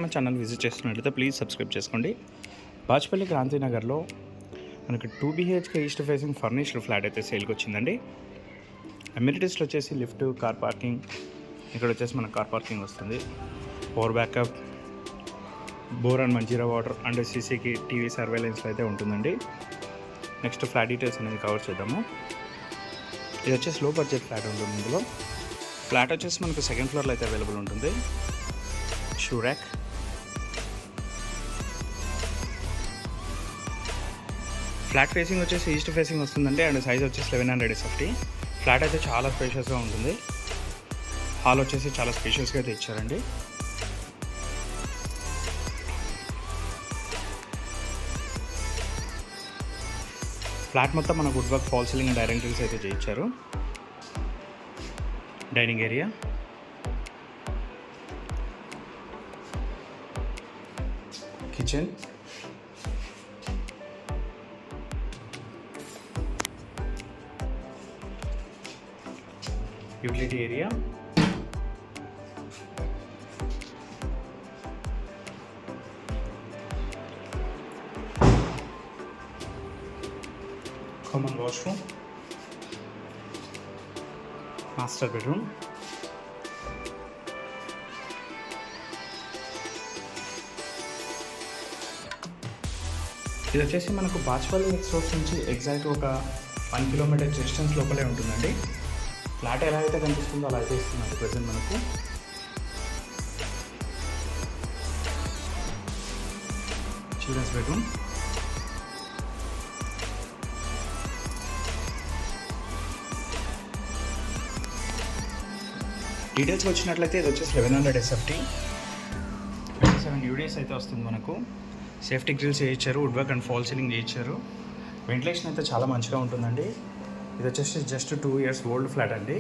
మన channel visit చేస్తున్నట్లయితే please subscribe చేసుకోండి. బాజ్పల్లి క్రాంతినగర్లో మనకి 2 BHK east facing furnished flat అయితే సేల్కి వచ్చిందండి. అమ్యూనిటీస్లో వచ్చేసి లిఫ్ట్, కార్ పార్కింగ్, ఇక్కడ వచ్చేసి మన కార్ పార్కింగ్ వస్తుంది, power backup, bore and Manjeera water and సీసీకి టీవీ సర్వేలెన్స్లో అయితే ఉంటుందండి. నెక్స్ట్ ఫ్లాట్ డీటెయిల్స్ అనేది కవర్ చేద్దాము. ఇది వచ్చేసి లో బడ్జెట్ ఫ్లాట్ ఉంటుంది. ఇందులో ఫ్లాట్ వచ్చేసి మనకు సెకండ్ ఫ్లోర్లో అయితే అవైలబుల్ ఉంటుంది. షూ ర్యాక్, ఫ్లాట్ ఫేసింగ్ వచ్చేసి ఈస్ట్ ఫేసింగ్ వస్తుందండి అండ్ సైజ్ వచ్చేసి 1100 SFT. ఫ్లాట్ అయితే చాలా స్పేషియస్గా ఉంటుంది. హాల్ వచ్చేసి చాలా స్పేషియస్గా అయితే ఇచ్చారండి. ఫ్లాట్ మొత్తం మన wood work, fall ceiling and iron grills అయితే చేయించారు. Dining area, kitchen, utility area, common washroom, master bedroom, ఇది వచ్చేసి మనకు బాజ్పల్లి ఎక్స్ప్రెస్ నుంచి ఎగ్జాక్ట్ ఒక 1 కిలోమీటర్ డిస్టెన్స్ లోపలే ఉంటుందండి. ఫ్లాట్ ఎలా అయితే కనిపిస్తుందో అలా అయితే ఇస్తుందండి ప్రజెంట్ మనకు. చిల్డ్రన్స్ బెడ్రూమ్, డీటెయిల్స్ వచ్చినట్లయితే ఇది వచ్చేసి 1100 SFT, 27 UDS అయితే వస్తుంది మనకు. సేఫ్టీ గ్రిల్స్ చేయించారు, wood work and fall ceiling చేయించారు. వెంటిలేషన్ అయితే చాలా మంచిగా ఉంటుందండి. ఇది వచ్చేసి జస్ట్ 2 years ఓల్డ్ ఫ్లాట్ అండి.